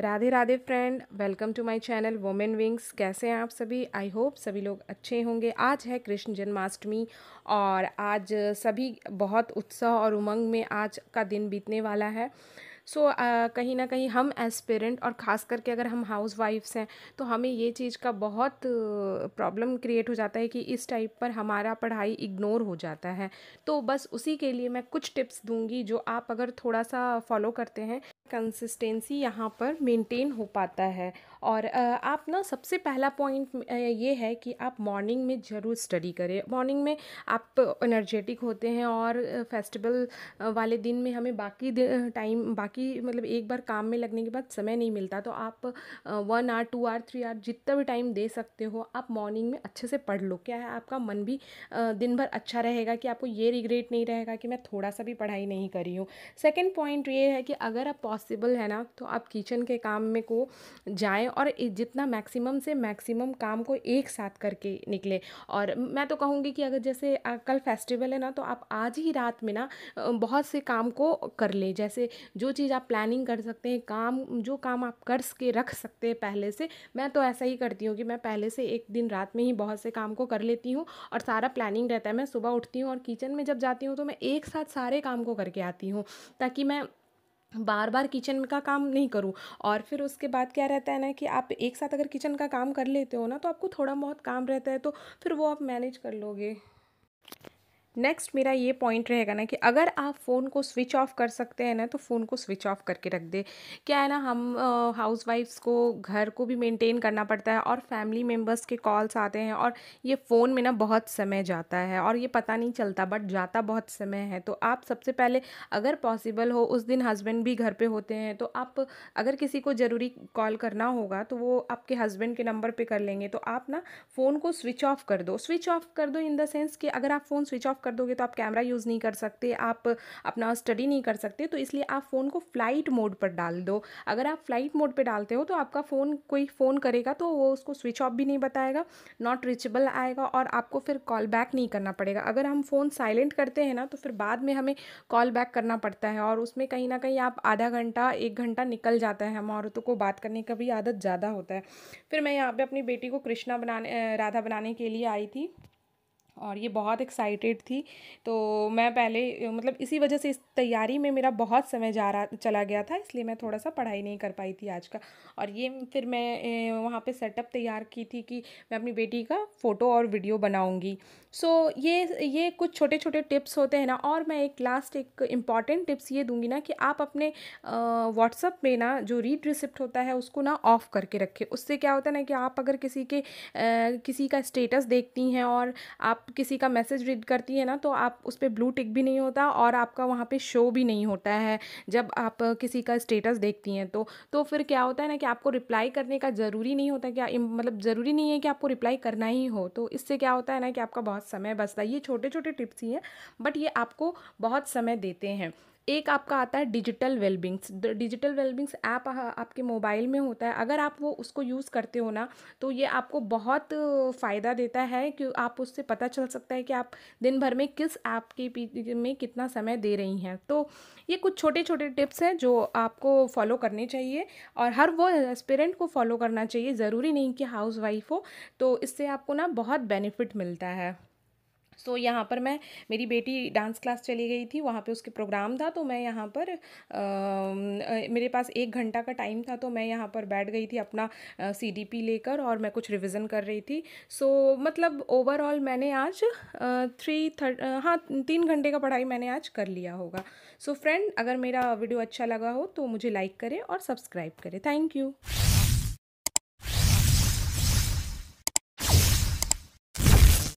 Radhe Radhe friend, welcome to my channel women wings. कैसे हैं आप सभी? आई होप सभी लोग अच्छे होंगे। आज है कृष्ण जन्माष्टमी और आज सभी बहुत उत्साह और उमंग में आज का दिन बीतने वाला है। कहीं ना कहीं हम एज पेरेंट और ख़ास करके अगर हम हाउस वाइफ्स हैं तो हमें ये चीज़ का बहुत प्रॉब्लम क्रिएट हो जाता है कि इस टाइप पर हमारा पढ़ाई इग्नोर हो जाता है। तो बस उसी के लिए मैं कुछ टिप्स दूंगी जो आप अगर थोड़ा सा फॉलो करते हैं, कंसिस्टेंसी यहाँ पर मेंटेन हो पाता है। और आप ना सबसे पहला पॉइंट ये है कि आप मॉर्निंग में ज़रूर स्टडी करें। मॉर्निंग में आप एनर्जेटिक होते हैं और फेस्टिवल वाले दिन में हमें टाइम बाकी मतलब एक बार काम में लगने के बाद समय नहीं मिलता, तो आप 1 आवर 2 आवर 3 आवर जितना भी टाइम दे सकते हो आप मॉर्निंग में अच्छे से पढ़ लो। क्या है, आपका मन भी दिन भर अच्छा रहेगा कि आपको ये रिग्रेट नहीं रहेगा कि मैं थोड़ा सा भी पढ़ाई नहीं करी हूँ। सेकेंड पॉइंट ये है कि अगर आप पॉसिबल है ना तो आप किचन के काम में को जाएं और जितना मैक्सिमम से मैक्सिमम काम को एक साथ करके निकले। और मैं तो कहूँगी कि अगर जैसे कल फेस्टिवल है ना तो आप आज ही रात में ना बहुत से काम को कर लें। जैसे जो चीज़ आप प्लानिंग कर सकते हैं, जो काम आप कर के रख सकते हैं पहले से, मैं तो ऐसा ही करती हूँ कि मैं पहले से एक दिन रात में ही बहुत से काम को कर लेती हूँ और सारा प्लानिंग रहता है। मैं सुबह उठती हूँ और किचन में जब जाती हूँ तो मैं एक साथ सारे काम को करके आती हूँ ताकि मैं बार बार किचन का काम नहीं करूं। और फिर उसके बाद क्या रहता है ना कि आप एक साथ अगर किचन का काम कर लेते हो ना तो आपको थोड़ा बहुत काम रहता है तो फिर वो आप मैनेज कर लोगे। नेक्स्ट मेरा ये पॉइंट रहेगा ना कि अगर आप फ़ोन को स्विच ऑफ कर सकते हैं ना तो फ़ोन को स्विच ऑफ करके रख दे। क्या है ना, हम हाउस वाइफ्स को घर को भी मेंटेन करना पड़ता है और फैमिली मेम्बर्स के कॉल्स आते हैं और ये फ़ोन में ना बहुत समय जाता है और ये पता नहीं चलता बट जाता बहुत समय है। तो आप सबसे पहले अगर पॉसिबल हो, उस दिन हस्बैंड भी घर पे होते हैं तो आप अगर किसी को ज़रूरी कॉल करना होगा तो वो आपके हस्बैंड के नंबर पे कर लेंगे। तो आप ना फ़ोन को स्विच ऑफ कर दो। स्विच ऑफ कर दो इन द सेंस कि अगर आप फ़ोन स्विच ऑफ कर दोगे तो आप कैमरा यूज़ नहीं कर सकते, आप अपना स्टडी नहीं कर सकते, तो इसलिए आप फ़ोन को फ्लाइट मोड पर डाल दो। अगर आप फ्लाइट मोड पे डालते हो तो आपका फ़ोन कोई फ़ोन करेगा तो वो उसको स्विच ऑफ भी नहीं बताएगा, नॉट रीचेबल आएगा और आपको फिर कॉल बैक नहीं करना पड़ेगा। अगर हम फ़ोन साइलेंट करते हैं ना तो फिर बाद में हमें कॉल बैक करना पड़ता है और उसमें कहीं ना कहीं आप आधा घंटा 1 घंटा निकल जाता है। हम औरतों को बात करने का भी आदत ज़्यादा होता है। फिर मैं यहाँ पे अपनी बेटी को राधा बनाने के लिए आई थी और ये बहुत एक्साइटेड थी। तो मैं पहले मतलब इसी वजह से इस तैयारी में मेरा बहुत समय चला गया था, इसलिए मैं थोड़ा सा पढ़ाई नहीं कर पाई थी आज का। और ये फिर मैं वहाँ पे सेटअप तैयार की थी कि मैं अपनी बेटी का फ़ोटो और वीडियो बनाऊँगी। ये कुछ छोटे छोटे टिप्स होते हैं ना। और मैं एक इम्पॉर्टेंट टिप्स ये दूंगी ना कि आप अपने व्हाट्सअप में ना जो रीड रिसिप्ट होता है उसको ना ऑफ़ करके रखें। उससे क्या होता है ना कि आप अगर किसी का स्टेटस देखती हैं और आप किसी का मैसेज रीड करती है ना तो आप उस पर ब्लू टिक भी नहीं होता और आपका वहाँ पे शो भी नहीं होता है जब आप किसी का स्टेटस देखती हैं। तो फिर क्या होता है ना कि आपको रिप्लाई करने का ज़रूरी नहीं होता, क्या मतलब ज़रूरी नहीं है कि आपको रिप्लाई करना ही हो। तो इससे क्या होता है ना कि आपका बहुत समय बचता है। ये छोटे छोटे टिप्स ही हैं बट ये आपको बहुत समय देते हैं। एक आपका आता है डिजिटल वेलबिंग्स। डिजिटल वेलबिंग्स ऐप आपके मोबाइल में होता है। अगर आप वो उसको यूज़ करते हो ना तो ये आपको बहुत फ़ायदा देता है कि आप उससे पता चल सकता है कि आप दिन भर में किस ऐप के में कितना समय दे रही हैं। तो ये कुछ छोटे छोटे टिप्स हैं जो आपको फॉलो करने चाहिए और हर वो एस्पिरेंट को फॉलो करना चाहिए, ज़रूरी नहीं कि हाउस वाइफ हो। तो इससे आपको ना बहुत बेनिफिट मिलता है। यहाँ पर मेरी बेटी डांस क्लास चली गई थी, वहाँ पे उसके प्रोग्राम था तो मैं यहाँ पर मेरे पास 1 घंटा का टाइम था तो मैं यहाँ पर बैठ गई थी अपना CDP लेकर और मैं कुछ रिवीजन कर रही थी। मतलब ओवरऑल मैंने आज 3 घंटे का पढ़ाई मैंने आज कर लिया होगा। फ्रेंड, अगर मेरा वीडियो अच्छा लगा हो तो मुझे लाइक करें और सब्सक्राइब करें। Thank you.